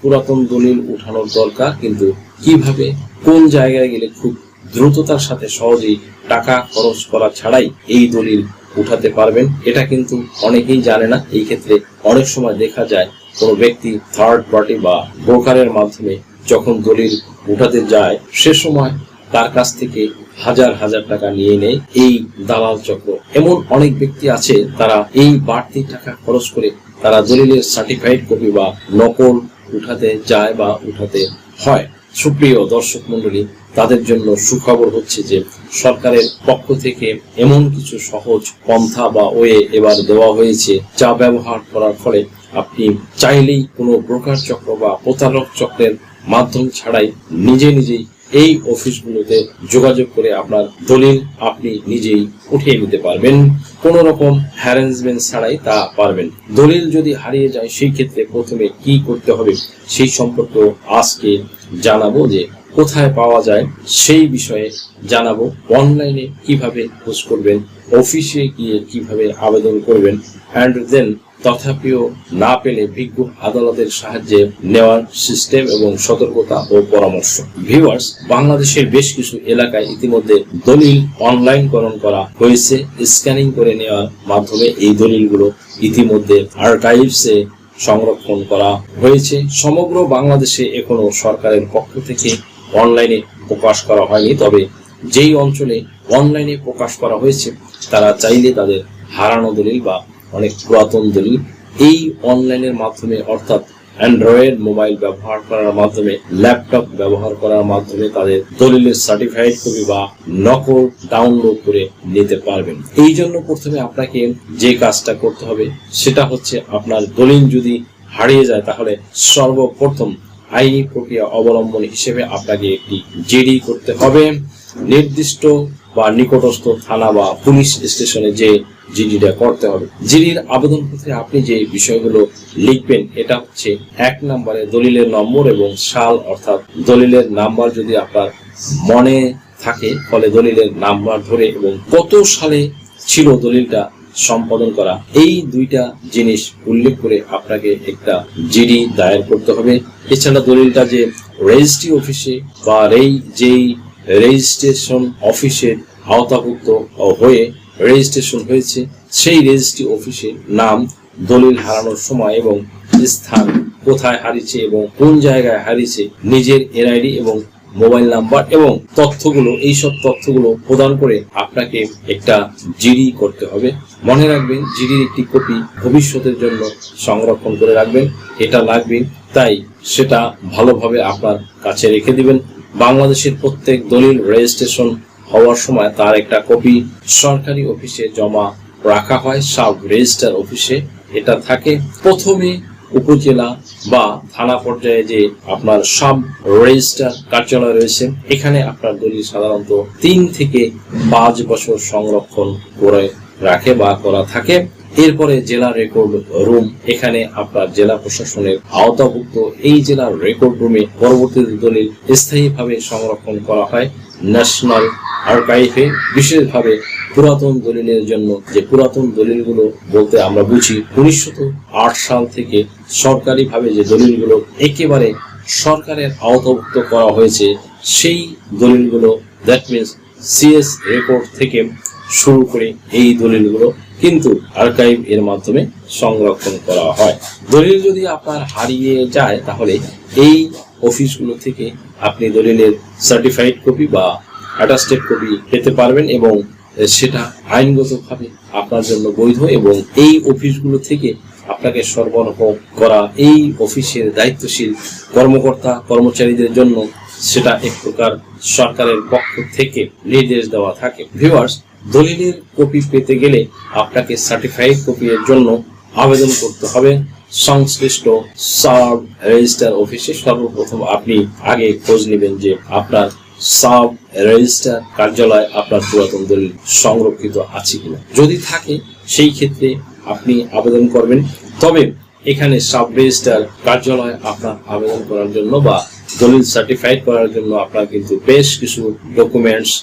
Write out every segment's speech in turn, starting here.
পুরাতন দলিল উঠানোর দরকার, কিন্তু কিভাবে কোন জায়গায় গেলে খুব দ্রুততার সাথে সহজেই টাকা খরচ করা ছাড়াই এই দলিল উঠাতে পারবেন, এটা কিন্তু অনেকেই জানে না। এই ক্ষেত্রে অনেক সময় দেখা যায় কোনো ব্যক্তি থার্ড পার্টি বা ব্রোকারের মাধ্যমে যখন দলিল উঠাতে যায়, সে সময় তার কাছ থেকে হাজার হাজার টাকা নিয়ে নেয় এই দালাল চক্র। এমন অনেক ব্যক্তি আছে, তারা এই বাড়তি টাকা খরচ করে তারা দলিলের সার্টিফাইড কপি বা নকল উঠাতে যায় বা উঠাতে হয়। সুপ্রিয় দর্শক মন্ডলী, তাদের জন্য সুখবর হচ্ছে যে সরকারের পক্ষ থেকে এমন কিছু সহজ পন্থা বা ওয়ে এবার দেওয়া হয়েছে, যা ব্যবহার করার ফলে আপনি চাইলেই কোনো ব্রোকার চক্র বা প্রতারক চক্রের মাধ্যম ছাড়াই নিজেই এই অফিসগুলোতে যোগাযোগ করে আপনার দলিল আপনি নিজেই উঠিয়ে নিতে পারবেন। কোন রকম হ্যারাসমেন্ট ছাড়াই তা পারবেন। দলিল যদি হারিয়ে যায়, সেই ক্ষেত্রে প্রথমে কি করতে হবে সেই সম্পর্কে আজকে জানাবো, যে কোথায় পাওয়া যায় সেই বিষয়ে জানাবো, অনলাইনে কিভাবে খোঁজ করবেন, অফিসে গিয়ে কিভাবে আবেদন করবেন, অ্যান্ড দেন তথাপিও না পেলে বিজ্ঞ আদালতের সাহায্যে নেওয়ার সিস্টেম এবং সতর্কতা ও পরামর্শ। ভিউয়ার্স, বাংলাদেশের বেশ কিছু এলাকায় ইতিমধ্যে দলিল অনলাইনকরণ করা হয়েছে। স্ক্যানিং করে নেওয়ার মাধ্যমে এই দলিলগুলো ইতিমধ্যে আর্কাইভসে সংরক্ষণ করা হয়েছে। সমগ্র বাংলাদেশে এখনো সরকারের পক্ষ থেকে অনলাইনে প্রকাশ করা হয়নি, তবে যেই অঞ্চলে অনলাইনে প্রকাশ করা হয়েছে তারা চাইলে তাদের হারানো দলিল বা অনেক পুরাতন দলিল এই অনলাইনের মাধ্যমে, অর্থাৎ অ্যান্ড্রয়েড মোবাইল ব্যবহার করার মাধ্যমে, ল্যাপটপ ব্যবহার করার মাধ্যমে তাদের দলিলের সার্টিফাইড কপি বা নকল ডাউনলোড করে নিতে পারবেন। এই জন্য প্রথমে আপনাকে যে কাজটা করতে হবে সেটা হচ্ছে, আপনার দলিল যদি হারিয়ে যায় তাহলে সর্বপ্রথম আইনি প্রক্রিয়া অবলম্বন হিসেবে আপনাকে একটি জিডি করতে হবে। নির্দিষ্ট বা নিকটস্থ থানা বা পুলিশ স্টেশনে যে জিডিটা করতে হবে। জিডির আবেদনপত্রে আপনি যে বিষয়গুলো লিখবেন, এটা হচ্ছে 1 নম্বরে দলিলের নম্বর এবং সাল, অর্থাৎ দলিলের নাম্বার যদি আপনার মনে থাকে ফলে দলিলের নাম্বার ধরে এবং কত সালে ছিল দলিলটা সম্পাদন করা, এই দুইটা জিনিস উল্লেখ করে আপনাকে একটা জিডি দায়ের করতে হবে। এছাড়া দলিলটা যে রেজিস্ট্রি অফিসে বা যেই রেজিস্ট্রেশন অফিসের আওতাভুক্ত হয়ে রেজিস্ট্রেশন হয়েছে, সেই রেজিস্ট্রি অফিসের নাম, দলিল হারানোর সময় এবং স্থান, কোথায় হারিয়েছে এবং কোন জায়গায় হারিয়েছে, নিজের এনআইডি এবং মোবাইল নাম্বার এবং তথ্যগুলো, এইসব তথ্যগুলো প্রদান করে আপনাকে একটা জিডি করতে হবে। মনে রাখবেন, জিডির একটি কপি ভবিষ্যতের জন্য সংরক্ষণ করে রাখবেন, এটা লাগবে, তাই সেটা ভালোভাবে আপনার কাছে রেখে দিবেন। বাংলাদেশের প্রত্যেক দলিল রেজিস্ট্রেশন হওয়ার সময় তার একটা কপি সরকারি অফিসে জমা রাখা হয়, সাব রেজিস্টার অফিসে এটা থাকে। প্রথমে উপজেলা বা থানা পর্যায়ে যে আপনার সাব রেজিস্টার কার্যালয় রয়েছে, এখানে আপনার দলিল সাধারণত 3 থেকে 5 বছর সংরক্ষণ করে রাখে বা করা থাকে। এরপরে জেলা রেকর্ড রুম, এখানে আপনার জেলা প্রশাসনের আওতাভুক্ত এই জেলার রেকর্ড রুমে পরবর্তীতে দলিল স্থায়ীভাবে সংরক্ষণ করা হয়। ন্যাশনাল আর্কাইভে বিশেষভাবে পুরাতন দলিলের জন্য, যে পুরাতন দলিলগুলো বলতে আমরা বুঝি 1908 সাল থেকে সরকারিভাবে যে দলিলগুলো একেবারে সরকারের আওতাভুক্ত করা হয়েছে, সেই দলিলগুলো, দ্যাট মিনস সিএস রেকর্ড থেকে শুরু করে এই দলিলগুলো কিন্তু আর্কাইভ এর মাধ্যমে সংরক্ষণ করা হয়। দলিল যদি আপনার হারিয়ে যায় তাহলে এই অফিসগুলো থেকে আপনি দলিলের সার্টিফাইড কপি বা অ্যাটাস্টেড কপি পেতে পারবেন এবং সেটা আইনগতভাবে আপনার জন্য বৈধ, এবং এই অফিসগুলো থেকে আপনাকে সরবরাহ করা এই অফিসের দায়িত্বশীল কর্মকর্তা কর্মচারীদের জন্য সেটা এক প্রকার সরকারের পক্ষ থেকে নির্দেশ দেওয়া থাকে। ভিউয়ার্স, দলিলের কপি পেতে গেলে আপনাকে সার্টিফাইড কপি এর জন্য আবেদন করতে হবে সংশ্লিষ্ট সাব রেজিস্টার অফিসে। সর্বপ্রথম আপনি আগে খোঁজ নেবেন যে আপনার সাব রেজিস্টার কার্যালয় আপনার পুরাতন দলিল সংরক্ষিত আছে কিনা। যদি থাকে সেই ক্ষেত্রে আপনি আবেদন করবেন। তবে এখানে সাব রেজিস্টার কার্যালয় আপনার আবেদন করার জন্য বা দলিল সার্টিফাইড করার জন্য আপনার কিন্তু বেশ কিছু ডকুমেন্টস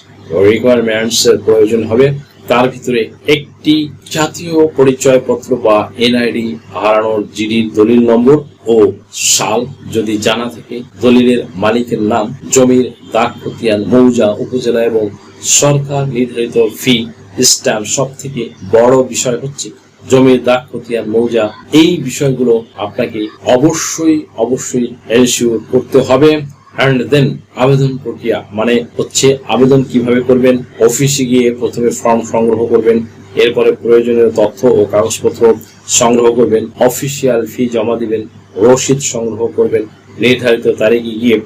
রিকোয়ারমেন্টস এর প্রয়োজন হবে। তার ভিতরে একটি জাতীয় পরিচয়পত্র বা এনআইডি হারানোর জিডির দলিল নম্বর, ও সাল যদি জানা থাকে, দলিলের মালিকের নাম, জমির দাগ খতিয়ান, মৌজা, উপজেলা এবং সরকার নির্ধারিত ফি, স্ট্যাম্প। সব থেকে বড় বিষয় হচ্ছে জমির দাগ খতিয়ান, মৌজা, এই বিষয়গুলো আপনাকে অবশ্যই এনশিওর করতে হবে। অ্যান্ড দেন আবেদন প্রক্রিয়া মানে হচ্ছে আবেদন কিভাবে করবেন। অফিসে গিয়ে প্রথমে ফর্ম সংগ্রহ করবেন, এরপরে প্রয়োজনীয় তথ্য ও কাগজপত্র সংগ্রহ করবেন, অফিসিয়াল ফি জমা দিবেন, রসিদ সংগ্রহ করবেন, নির্ধারিত তারিখে গিয়ে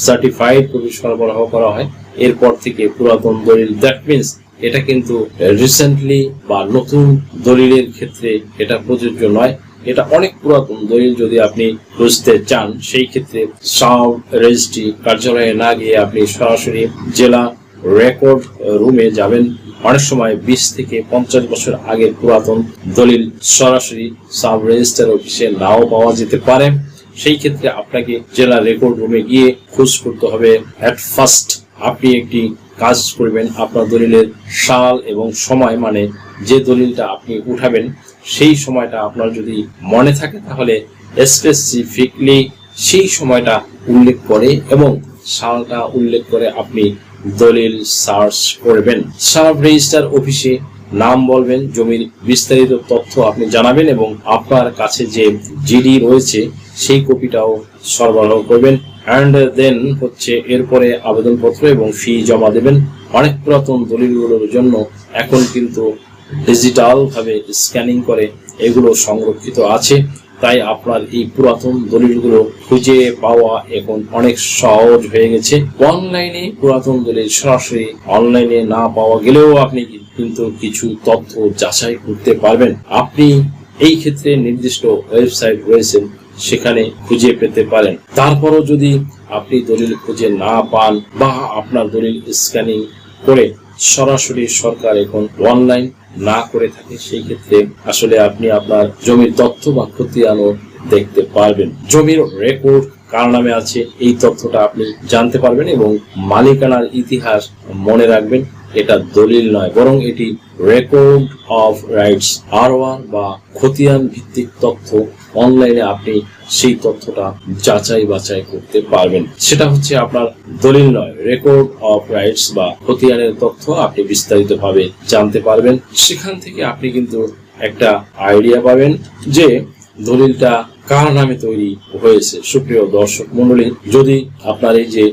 সার্টিফাইড কপি সরবরাহ করা হয়। এরপর থেকে পুরাতন দলিল, দ্যাট মিনস এটা কিন্তু রিসেন্টলি বা নতুন দলিলের ক্ষেত্রে এটা প্রযোজ্য নয়। এটা অনেক পুরাতন দলিল যদি আপনি বুঝতে চান, সেই ক্ষেত্রে সাব রেজিস্ট্রি কার্যালয়ে না গিয়ে আপনি সরাসরি জেলা রেকর্ড রুমে যাবেন। অনেক সময় 20 থেকে 50 বছর আগের পুরাতন দলিল সরাসরি সাব রেজিস্ট্রার অফিসে নাও পাওয়া যেতে পারে। সেই ক্ষেত্রে আপনাকে জেলা রেকর্ড রুমে গিয়ে খোঁজ করতে হবে। এট ফার্স্ট আপনি একটি কাজ করবেন, আপনার দলিলের সাল এবং সময় মানে যে দলিলটা আপনি উঠাবেন সেই সময়টা আপনার যদি মনে থাকে তাহলে স্পেসিফিকলি সেই সময়টা উল্লেখ করে এবং সালটা উল্লেখ করে আপনি দলিল সার্চ করবেন। সাব রেজিস্ট্রার অফিসে নাম বলবেন, জমির বিস্তারিত তথ্য আপনি জানাবেন এবং আপনার কাছে যে জিডি রয়েছে সেই কপিটাও সরবরাহ করবেন। অ্যান্ড দেন হচ্ছে এরপরে আবেদনপত্র এবং ফি জমা দেবেন। অনেক পুরাতন দলিলগুলোর জন্য এখন কিন্তু ডিজিটাল ভাবে স্ক্যানিং করে এগুলো সংরক্ষিত আছে, তাই আপনার এই পুরাতন দলিলগুলো খুঁজে পাওয়া এখন অনেক সহজ হয়ে গেছে। অনলাইনে পুরাতন দলিল সরাসরি অনলাইনে না পাওয়া গেলেও আপনি কিন্তু কিছু তথ্য যাচাই করতে পারবেন। আপনি এই ক্ষেত্রে নির্দিষ্ট ওয়েবসাইট রয়েছে, সেখানে খুঁজে পেতে পারেন। তারপরও যদি আপনি দলিল খুঁজে না পান বা আপনার দলিল স্ক্যানিং করে সরাসরি সরকার এখন অনলাইন না করে থাকে, সেই ক্ষেত্রে আসলে আপনি আপনার জমির তথ্য বা খতিয়ানও দেখতে পারবেন। জমির রেকর্ড কার নামে আছে এই তথ্যটা আপনি জানতে পারবেন এবং মালিকানার ইতিহাস মনে রাখবেন। এটা দলিল নয়, বরং এটি রেকর্ড অফ রাইটস R1 বা খতিয়ান ভিত্তিক তথ্য। অনলাইনে আপনি সেই তথ্যটা যাচাই বাছাই করতে পারবেন। সেটা হচ্ছে আপনার দলিল নয়, রেকর্ড অফ রাইটস বা খতিয়ানের তথ্য আপনি বিস্তারিতভাবে জানতে পারবেন। সেখান থেকে আপনি কিন্তু একটা আইডিয়া পাবেন যে দলিলটা কার নামে তৈরি হয়েছে। সুপ্রিয় দর্শক মণ্ডলী, যদি আপনার এই যে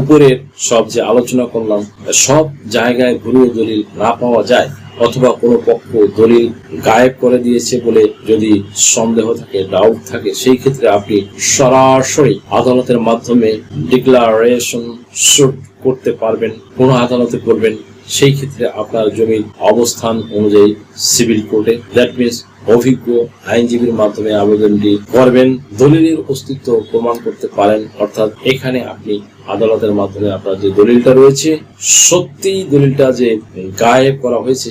উপরের সব যে আলোচনা করলাম সব জায়গায় ঘুরিয়ে দলিল না পাওয়া যায় অথবা কোনো পক্ষ দলিল গায়েব করে দিয়েছে বলে যদি সন্দেহ থাকে, ডাউট থাকে, সেই ক্ষেত্রে আপনি সরাসরি আদালতের মাধ্যমে ডিক্লারেশন শুট করতে পারবেন। কোন আদালতে করবেন, সেই ক্ষেত্রে আপনার জমির অবস্থান অনুযায়ী সিভিল কোর্টে, দ্যাট মিনস অভিজ্ঞ আইনজীবীর মাধ্যমে আবেদনটি করবেন। দলিলের অস্তিত্ব প্রমাণ করতে পারেন, অর্থাৎ এখানে আপনি আদালতের মাধ্যমে আপনার যে দলিলটা রয়েছে সত্যি দলিলটা যে গায়েব করা হয়েছে,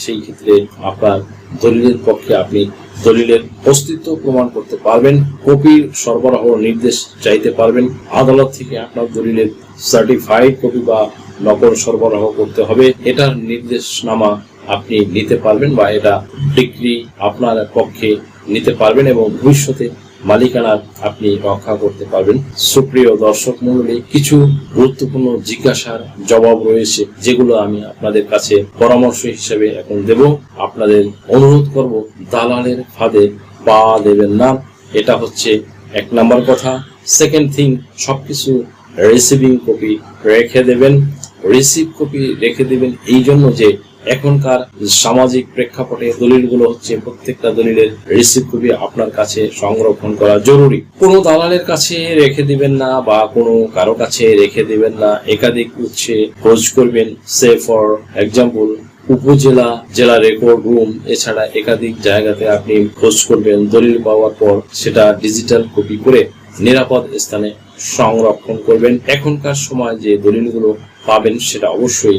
সেই ক্ষেত্রে আপনার দলিলের পক্ষে আপনি দলিলের অস্তিত্ব প্রমাণ করতে পারবেন। কপির সরবরাহ নির্দেশ চাইতে পারবেন। আদালত থেকে আপনার দলিলের সার্টিফাইড কপি বা নকল সরবরাহ করতে হবে, এটার নির্দেশনামা আপনি নিতে পারবেন বা এটা ডিগ্রি আপনার পক্ষে নিতে পারবেন এবং ভবিষ্যতে মালিকানা আপনি রক্ষা করতে পারবেন। সুপ্রিয় দর্শক মণ্ডলী, কিছু গুরুত্বপূর্ণ জিজ্ঞাসার জবাব রয়েছে যেগুলো আমি আপনাদের কাছে পরামর্শ হিসেবে এখন দেব। আপনাদের অনুরোধ করব দালালের ফাঁদে পা দেবেন না, এটা হচ্ছে 1 নম্বর কথা। সেকেন্ড থিং, সবকিছু রিসিভিং কপি রেখে দেবেন। রিসিভ কপি রেখে দেবেন এই জন্য যে এখনকার সামাজিক প্রেক্ষাপটে দলিলগুলো হচ্ছে প্রত্যেকটা দলিলের রিসিভ কপি আপনার কাছে সংরক্ষণ করা জরুরি। কোনো দালালের কাছে রেখে দিবেন না বা কোনো কারো কাছে রেখে দিবেন না। একাধিক উৎসে খোঁজ করবেন। সে ফর এক্সাম্পল উপজেলা, জেলা রেকর্ড রুম, এছাড়া একাধিক জায়গাতে আপনি খোঁজ করবেন। দলিল পাওয়ার পর সেটা ডিজিটাল কপি করে নিরাপদ স্থানে সংরক্ষণ করবেন। এখনকার সময় যে দলিলগুলো পাবেন সেটা অবশ্যই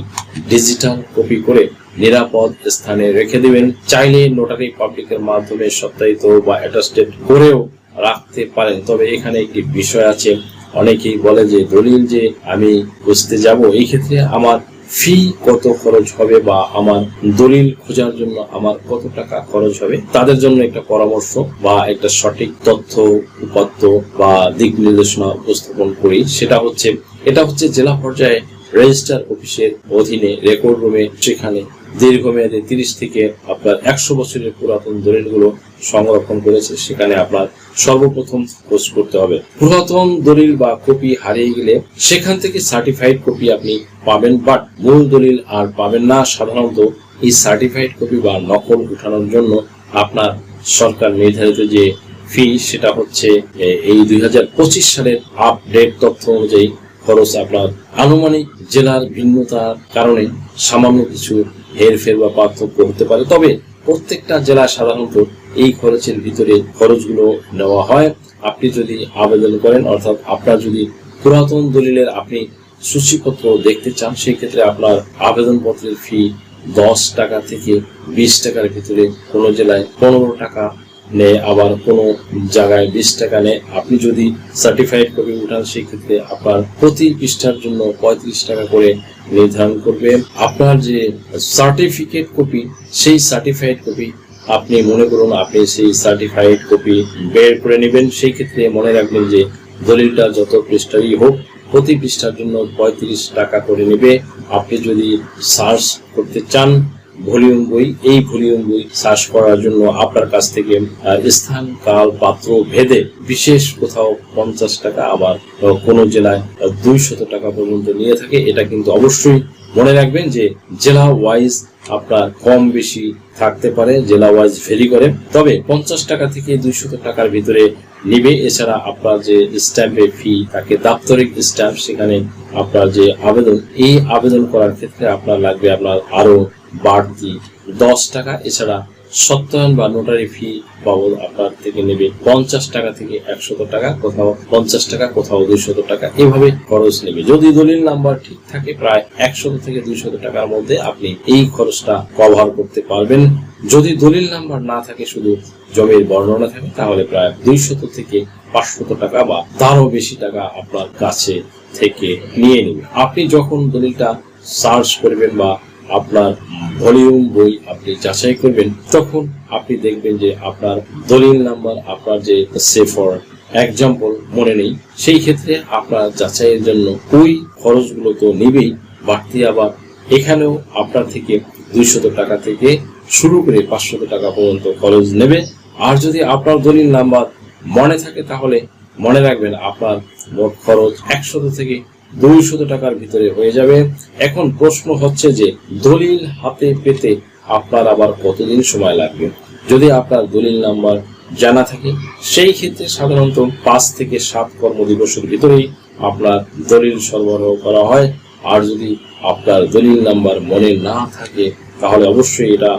ডিজিটাল কপি করে নিরাপদ স্থানে রেখে দিবেন। চাইলে নোটারি পাবলিকের মাধ্যমে সত্যায়িত বা অ্যাটাস্টেড করেও রাখতে পারেন। তবে এখানে একটি বিষয় আছে, অনেকেই বলে যে দলিল যে আমি খুঁজতে যাব, এই ক্ষেত্রে আমার ফি কত খরচ হবে বা আমার দলিল খোঁজার জন্য আমার কত টাকা খরচ হবে, তাদের জন্য একটা পরামর্শ বা একটা সঠিক তথ্য উপাত্ত বা দিক নির্দেশনা উপস্থাপন করি। এটা হচ্ছে জেলা পর্যায়ে রেজিস্ট্রার অফিসের অধীনে রেকর্ড রুমে, সেখানে দীর্ঘমেয়াদী 30 থেকে আপনার 100 বছরের পুরাতন দলিলগুলো সংরক্ষণ করেছে। সেখানে আপনার সর্বপ্রথম খোঁজ করতে হবে। পুরাতন দলিল বা কপি হারিয়ে গেলে সেখান থেকে সার্টিফাইড কপি আপনি পাবেন, বাট মূল দলিল আর পাবেন না। সাধারণত এই সার্টিফাইড কপি বা নকল উঠানোর জন্য আপনার সরকার নির্ধারিত যে ফি, সেটা হচ্ছে এই 2025 সালের আপডেট তথ্য অনুযায়ী খরচ আপনার আনুমানিক জেলার ভিন্নতার কারণে সামান্য কিছু হেরফের বা পার্থক্য হতে পারে, তবে প্রত্যেকটা জেলা সাধারণত এই খরচের ভিতরে খরচগুলো নেওয়া হয়। আপনি যদি আবেদন করেন, অর্থাৎ আপনার যদি পুরাতন দলিলের আপনি সূচিপত্র দেখতে চান, সেই ক্ষেত্রে আপনার আবেদনপত্রের ফি 10 টাকা থেকে 20 টাকার ভিতরে, কোনো জেলায় 15 টাকা নেয়, আবার কোনো জায়গায় 20 টাকা নেয়। আপনি যদি সার্টিফাইড কপি উঠান, সেই ক্ষেত্রে আপনার প্রতি পৃষ্ঠার জন্য 35 টাকা করে নির্ধারণ করবে। আপনার যে সার্টিফিকেট কপি, সেই সার্টিফাইড কপি আপনি মনে করুন আপনি সেই সার্টিফাইড কপি বের করে নেবেন, সেই ক্ষেত্রে মনে রাখবেন যে দলিলটা যত পৃষ্ঠারই হোক প্রতি পৃষ্ঠার জন্য 35 টাকা করে নেবে। আপনি যদি সার্চ করতে চান ভলিউম বই, এই ভলিউম বই সার্চ করার জন্য আপনার কাছ থেকে স্থান কাল পাত্র ভেদে বিশেষ কোথাও 50 টাকা, আবার কোন জেলায় 200 টাকা পর্যন্ত নিয়ে থাকে। এটা কিন্তু অবশ্যই মনে রাখবেন যে জেলা ওয়াইজ আপনার কম বেশি থাকতে পারে, জেলা ওয়াইজ ভেরি করে, তবে 50 টাকা থেকে 200 টাকার ভিতরে নিবে। এছাড়া আপনার যে স্ট্যাম্পের ফি থাকে, দাপ্তরিক স্ট্যাম্প, সেখানে আপনার যে আবেদন, এই আবেদন করার ক্ষেত্রে আপনার লাগবে আপনার আরো বাড়তি 10 টাকা। এছাড়া সত্যায়ন বা নোটারি ফি বাবদ আপনার থেকে নেবে 50 টাকা থেকে 100 টাকা, কোথাও 50 টাকা, কোথাও 200 টাকা, এভাবে খরচ নেবে। যদি দলিল নাম্বার ঠিক থাকে প্রায় 100 থেকে 200 টাকার মধ্যে আপনি এই খরচটা কভার করতে পারবেন। যদি দলিল নাম্বার না থাকে, শুধু জমির বর্ণনা থাকে, তাহলে প্রায় 200 থেকে 500 টাকা বা তারও বেশি টাকা আপনার কাছে থেকে নিয়ে নেবে। আপনি যখন দলিলটা সার্চ করবেন বা আপনার ভলিউম বই আপনি যাচাই করবেন, তখন আপনি দেখবেন যে আপনার দলিল নাম্বার, আপনার যে সে ফর এক্সাম্পল মনে নেই, সেই ক্ষেত্রে আপনার যাচাইয়ের জন্য ওই খরচগুলো তো নেবেই, বাড়তি আবার এখানেও আপনার থেকে 200 টাকা থেকে শুরু করে 500 টাকা পর্যন্ত খরচ নেবে। আর যদি আপনার দলিল নাম্বার মনে থাকে, তাহলে মনে রাখবেন আপনার মোট খরচ 100 থেকে 200 টাকার ভিতরে হয়ে যাবে। এখন প্রশ্ন হচ্ছে যে দলিল হাতে পেতে আপনার আবার কতদিন সময় লাগবে। যদি আপনার দলিল নাম্বার জানা থাকে, সেই ক্ষেত্রে সাধারণত 5 থেকে 7 কর্মদিবসের ভিতরেই আপনার দলিল সরবরাহ করা হয়। আর যদি আপনার দলিল নাম্বার মনে না থাকে, তাহলে অবশ্যই এটা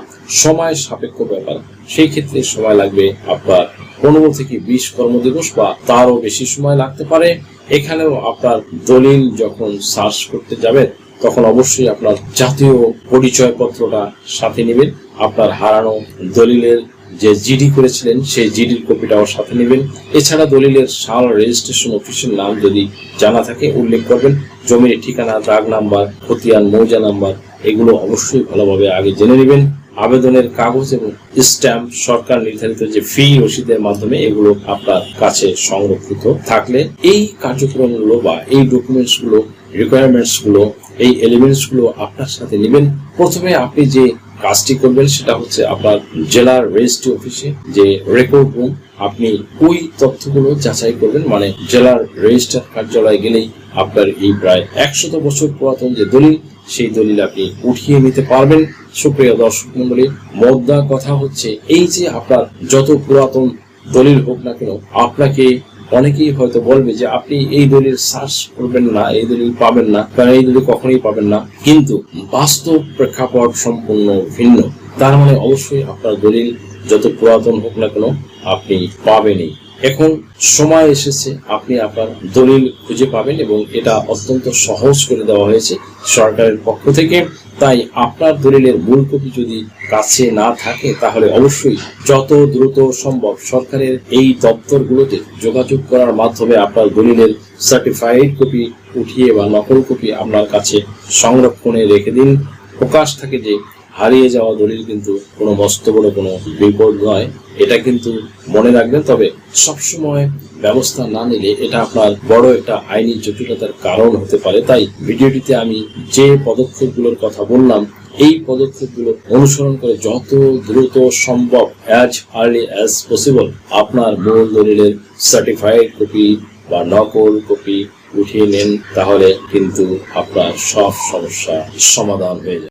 সময় সাপেক্ষ ব্যাপার। সেই ক্ষেত্রে সময় লাগবে আপনার 15 থেকে 20 কর্মদিবস বা তারও বেশি সময় লাগতে পারে। এখানেও আপনার দলিল যখন সার্চ করতে যাবেন, তখন অবশ্যই আপনার জাতীয় পরিচয়পত্রটা সাথে নেবেন। আপনার হারানো দলিলের যে জিডি করেছিলেন, সেই জিডির কপিটাও সাথে নেবেন। এছাড়া দলিলের সাল, রেজিস্ট্রেশন অফিসের নাম যদি জানা থাকে উল্লেখ করবেন। জমির ঠিকানা, দাগ নাম্বার, খতিয়ান, মৌজা নাম্বার, এগুলো অবশ্যই ভালোভাবে আগে জেনে নেবেন। আবেদনের কাগজ এবং স্ট্যাম্প, সরকার নির্ধারিত যে ফি রসিদের মাধ্যমে, এগুলো আপনার কাছে সংরক্ষিত থাকলে এই কার্যক্রমগুলো বা এই ডকুমেন্টস গুলো, রিকোয়ারমেন্টস গুলো, এই এলিমেন্টস গুলো আপনার সাথে নেবেন। প্রথমে আপনি যে কাজটি করবেন সেটা হচ্ছে আপনার জেলার রেজিস্ট্রি অফিসে যে রেকর্ড রুম, আপনি ওই তথ্যগুলো যাচাই করবেন। মানে জেলার রেজিস্ট্রার কার্যালয়ে গেলেই আপনার এই প্রায় 100 বছর পুরাতন যে দলিল, সেই দলিল আপনি উঠিয়ে নিতে পারবেন। সুপ্রিয় দর্শক মন্ডলী, মোদ্দা কথা হচ্ছে এই যে আপনার যত পুরাতন দলিল হোক না কেন, আপনাকে অনেকেই হয়তো বলবে যে আপনি এই দলিল সার্চ করবেন না, এই দলিল পাবেন না, কারণ এই দলিল কখনোই পাবেন না। কিন্তু বাস্তব প্রেক্ষাপট সম্পূর্ণ ভিন্ন। তার মানে অবশ্যই আপনার দলিল যত পুরাতন হোক না কেন আপনি পাবেনই। এখন সময় এসেছে আপনি আপনার দলিল খুঁজে পাবেন, এবং এটা অত্যন্ত সহজ করে দেওয়া হয়েছে সরকারের পক্ষ থেকে। তাই আপনার দলিলের মূল কপি যদি কাছে না থাকে তাহলে অবশ্যই যত দ্রুত সম্ভব সরকারের এই দপ্তরগুলোতে যোগাযোগ করার মাধ্যমে আপনার দলিলের সার্টিফাইড কপি উঠিয়ে বা নকল কপি আপনার কাছে সংরক্ষণে রেখে দিন। প্রকাশ থাকে যে হারিয়ে যাওয়া দলিল কিন্তু কোনো মস্ত বড় কোনো বিপদ নয়, এটা কিন্তু মনে রাখবেন। তবে সবসময় ব্যবস্থা না নিলে এটা আপনার বড় একটা আইনি জটিলতার কারণ হতে পারে। তাই ভিডিওটিতে আমি যে পদক্ষেপগুলোর কথা বললাম, এই পদক্ষেপগুলো অনুসরণ করে যত দ্রুত সম্ভব অ্যাজ আর্লি অ্যাজ পসিবল আপনার মূল দলিলের সার্টিফাইড কপি বা নকল কপি উঠিয়ে নেন, তাহলে কিন্তু আপনার সব সমস্যা সমাধান হয়ে যাবে।